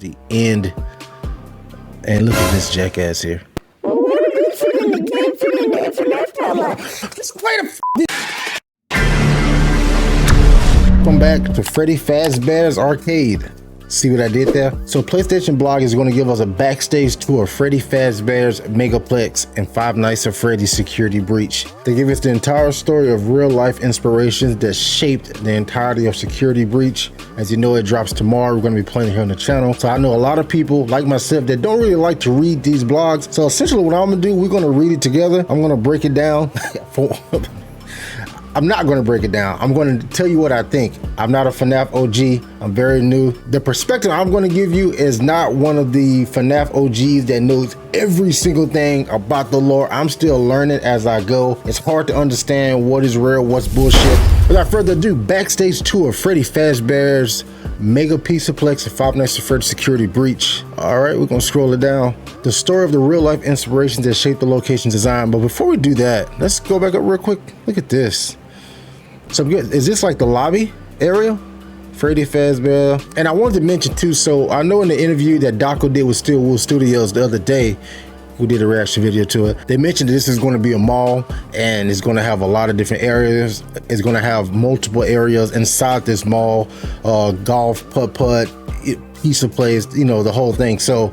the end. And look at this jackass here. Welcome back to Freddy Fazbear's Arcade. See what I did there? So PlayStation Blog is going to give us a backstage tour of Freddy Fazbear's Megaplex and Five Nights at Freddy's Security Breach. They give us the entire story of real life inspirations that shaped the entirety of Security Breach. As you know, it drops tomorrow. We're going to be playing it here on the channel. So I know a lot of people like myself that don't really like to read these blogs. So essentially what I'm going to do, we're going to read it together. I'm going to break it down. I'm not going to break it down. I'm going to tell you what I think. I'm not a FNAF OG. I'm very new. The perspective I'm going to give you is not one of the FNAF OGs that knows every single thing about the lore. I'm still learning as I go. It's hard to understand what is real, what's bullshit. Without further ado, backstage tour of Freddy Fazbear's Mega Pizzaplex and Five Nights at Freddy's Security Breach. All right, we're going to scroll it down. The story of the real life inspirations that shaped the location design. But before we do that, let's go back up real quick. Look at this. So is this like the lobby area? Freddy Fazbear. And I wanted to mention too, so I know in the interview that Daco did with Steelwood Studios the other day, we did a reaction video to it, they mentioned that this is going to be a mall and it's going to have a lot of different areas. It's going to have multiple areas inside this mall, golf, putt-putt, pizza place, you know, the whole thing. So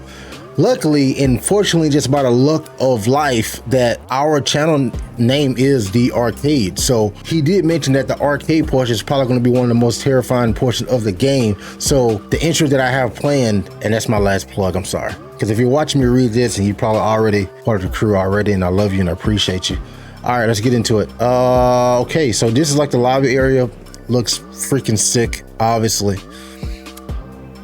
luckily, and fortunately, just by the luck of life, that our channel name is The Arcade. So he did mention that the arcade portion is probably going to be one of the most terrifying portions of the game. So the intro that I have planned, and that's my last plug, I'm sorry. Because if you're watching me read this, and you're probably already part of the crew already, and I love you and I appreciate you. All right, let's get into it. Okay, so this is like the lobby area. Looks freaking sick, obviously.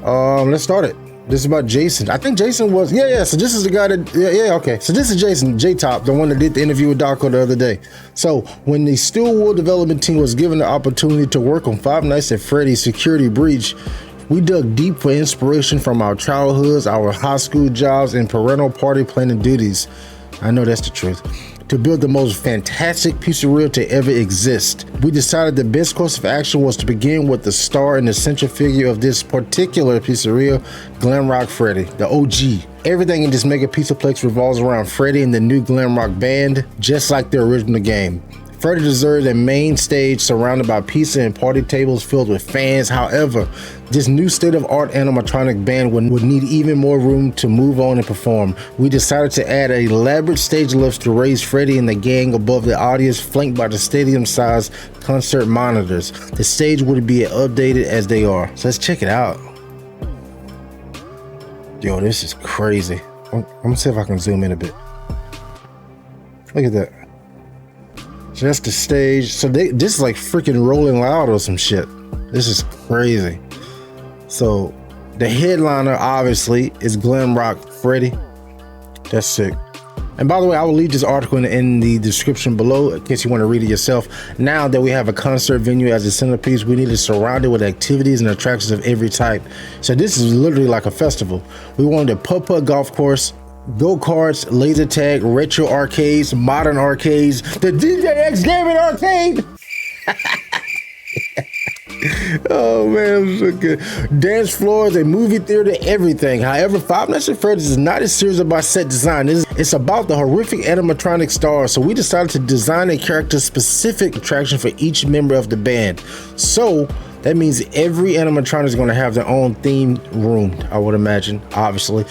Let's start it. This is about Jason. I think Jason was, yeah. So this is the guy that, okay. So this is Jason, J-Top, the one that did the interview with Daco the other day. So when the Steelwood development team was given the opportunity to work on Five Nights at Freddy's Security Breach, we dug deep for inspiration from our childhoods, our high school jobs, and parental party planning duties. I know that's the truth. To build the most fantastic pizzeria to ever exist. We decided the best course of action was to begin with the star and the central figure of this particular pizzeria, Glamrock Freddy, the OG. Everything in this Mega Pizzaplex revolves around Freddy and the new Glamrock band, just like the original game. Freddy deserves a main stage surrounded by pizza and party tables filled with fans. However, this new state-of-art animatronic band would need even more room to move on and perform. We decided to add elaborate stage lifts to raise Freddy and the gang above the audience, flanked by the stadium-sized concert monitors. The stage would be updated as they are. So let's check it out. Yo, this is crazy. I'm gonna see if I can zoom in a bit. Look at that. So that's the stage. So this is like freaking Rolling Loud or some shit. This is crazy. So the headliner obviously is Glamrock Freddy. That's sick. And by the way, I will leave this article in the description below in case you want to read it yourself. Now that we have a concert venue as a centerpiece, we need to surround it with activities and attractions of every type. So this is literally like a festival. We wanted a putt-putt golf course, go-karts, laser tag, retro arcades, modern arcades, the DJ X Gaming Arcade. Oh man, it was so good. Dance floors, a movie theater, everything. However, Five Nights at Freddy's is not a series about set design. It's about the horrific animatronic stars. So we decided to design a character-specific attraction for each member of the band. So that means every animatronic is going to have their own theme room, I would imagine, obviously.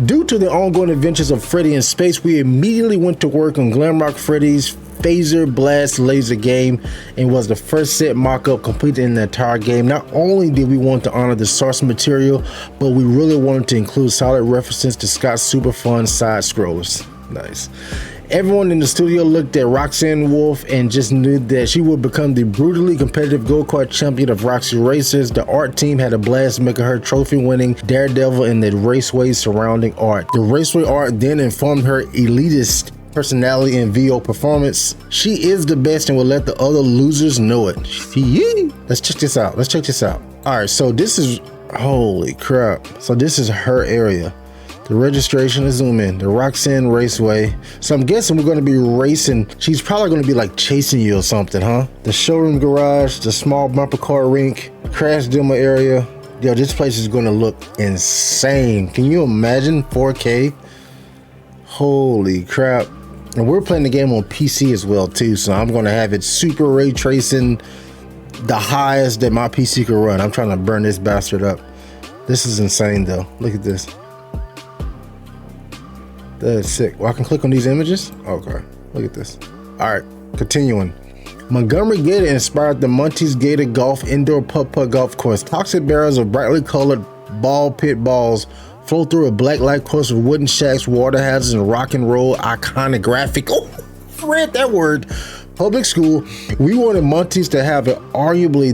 Due to the ongoing adventures of Freddy in space, we immediately went to work on Glamrock Freddy's Phaser Blast laser game and was the first set mock-up completed in the entire game. Not only did we want to honor the source material, but we really wanted to include solid references to Scott's super fun side scrollers. Nice. Everyone in the studio looked at Roxanne Wolf and just knew that she would become the brutally competitive go-kart champion of Roxy Racers. The art team had a blast making her trophy-winning Daredevil in the raceway surrounding art. The raceway art then informed her elitist personality and VO performance. She is the best and will let the other losers know it. Let's check this out. All right, so this is, holy crap. So this is her area. The registration is zoom in, the Roxanne Raceway. So I'm guessing we're gonna be racing. She's probably gonna be like chasing you or something, huh? The showroom garage, the small bumper car rink, crash demo area, Yo, this place is gonna look insane. Can you imagine 4K? Holy crap. And we're playing the game on PC as well too, so I'm gonna have it super ray tracing, the highest that my PC can run. I'm trying to burn this bastard up. This is insane though. Look at this. That is sick. Well, I can click on these images. Okay, look at this. All right, continuing. Montgomery Gator inspired the Monty's Gator Golf Indoor Putt-Putt Golf Course. Toxic barrels of brightly colored ball pit balls flow through a black light course with wooden shacks, water hazards, and rock and roll iconographic. Oh, read that word. Public school. We wanted Monty's to have arguably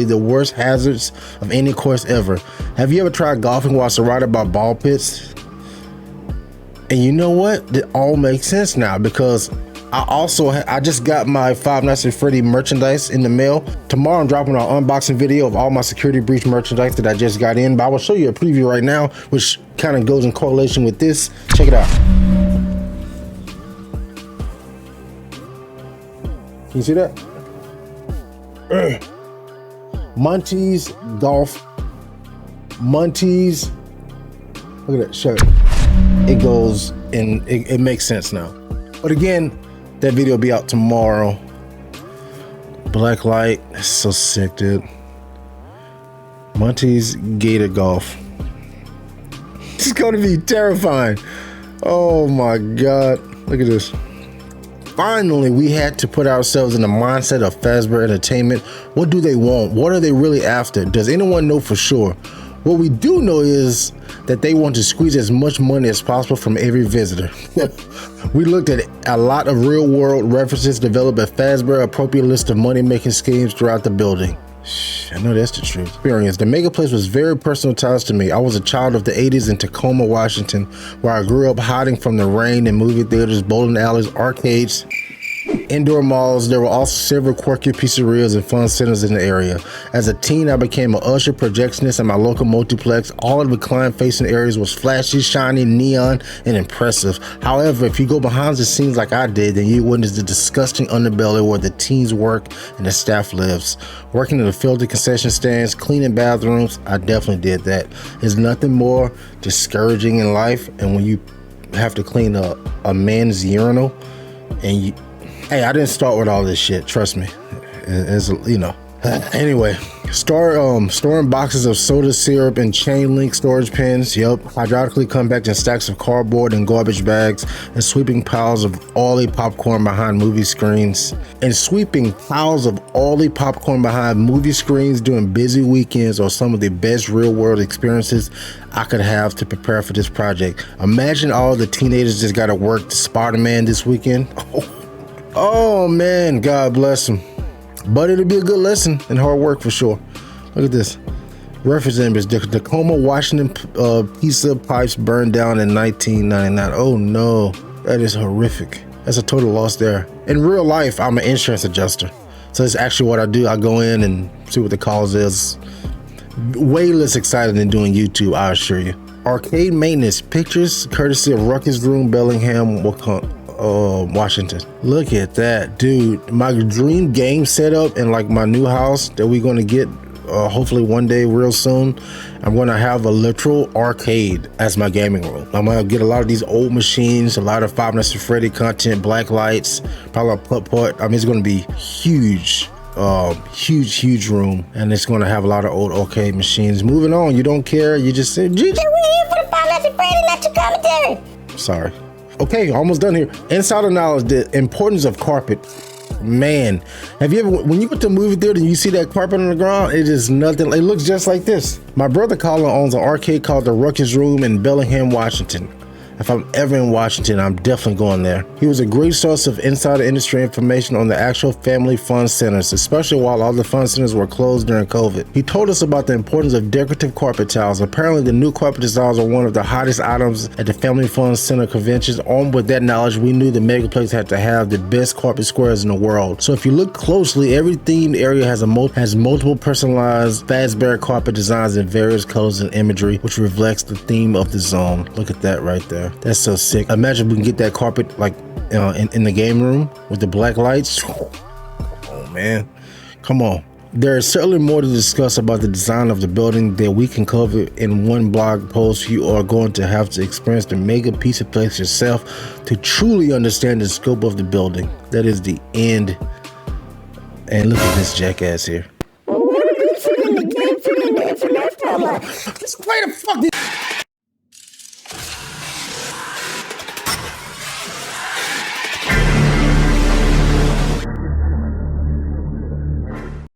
the worst hazards of any course ever. Have you ever tried golfing while surrounded by ball pits? And you know what? It all makes sense now because I just got my Five Nights Freddy merchandise in the mail. Tomorrow I'm dropping an unboxing video of all my security breach merchandise that I just got in, but I will show you a preview right now, which kind of goes in correlation with this. Check it out. Can you see that? Monty's Golf. Monty's. Look at that shirt. It goes and it makes sense now. But again, that video will be out tomorrow. Black light. That's so sick, dude. Monty's Gator Golf. This is gonna be terrifying. Oh my God. Look at this. Finally, we had to put ourselves in the mindset of Fazbear Entertainment. What do they want? What are they really after? Does anyone know for sure? What we do know is that they want to squeeze as much money as possible from every visitor. We looked at a lot of real world references developed at Fazbear, appropriate list of money making schemes throughout the building. I know that's the truth. Experience. The Megaplex was very personal ties to me. I was a child of the 80s in Tacoma, Washington, where I grew up hiding from the rain in movie theaters, bowling alleys, arcades, indoor malls. There were also several quirky pizzerias and fun centers in the area. As a teen, I became an usher projectionist in my local multiplex. All of the client-facing areas was flashy, shiny, neon, and impressive. However, if you go behind the scenes like I did, then you witness the disgusting underbelly where the teens work and the staff lives. Working in the filthy concession stands, cleaning bathrooms, I definitely did that. There's nothing more discouraging in life, and when you have to clean a man's urinal, and you, hey, I didn't start with all this shit, trust me. As you know. Anyway, storing boxes of soda syrup and chain link storage pins, yep, hydraulically compact in stacks of cardboard and garbage bags, and sweeping piles of oily popcorn behind movie screens. During busy weekends are some of the best real world experiences I could have to prepare for this project. Imagine all the teenagers just got to work to Spider-Man this weekend. Oh man, God bless him. But it'll be a good lesson and hard work for sure. Look at this. Reference image, the Tacoma, Washington pizza pipes burned down in 1999. Oh no, that is horrific. That's a total loss there. In real life, I'm an insurance adjuster. So that's actually what I do. I go in and see what the cause is. Way less exciting than doing YouTube, I assure you. Arcade maintenance, pictures courtesy of Ruckus Room, Bellingham, Washington. Look at that, dude. My dream game setup in like my new house that we're gonna get hopefully one day real soon. I'm gonna have a literal arcade as my gaming room. I'm gonna get a lot of these old machines, a lot of Five Nights Freddy content, black lights, probably a putt-putt. I mean, it's gonna be huge. Huge room, and it's gonna have a lot of old arcade machines. Moving on, you don't care, you just say, we're here for the Five Nights Freddy, not your commentary. Sorry. Okay, almost done here. Insider knowledge, the importance of carpet. Man, have you ever, when you go to a movie theater and you see that carpet on the ground, it is nothing, it looks just like this. My brother Colin owns an arcade called the Ruckus Room in Bellingham, Washington. If I'm ever in Washington, I'm definitely going there. He was a great source of insider industry information on the actual family fun centers, especially while all the fun centers were closed during COVID. He told us about the importance of decorative carpet tiles. Apparently, the new carpet designs are one of the hottest items at the Family Fun Center conventions. Armed with that knowledge, we knew the Megaplex had to have the best carpet squares in the world. So if you look closely, every themed area has multiple personalized Fazbear carpet designs in various colors and imagery, which reflects the theme of the zone. Look at that right there. That's so sick. Imagine we can get that carpet like in the game room with the black lights. Oh man, come on. There is certainly more to discuss about the design of the building that we can cover in one blog post. You are going to have to experience the Mega Pizzaplex yourself to truly understand the scope of the building. That is the end. And look at this jackass here. Let's play the fuck this.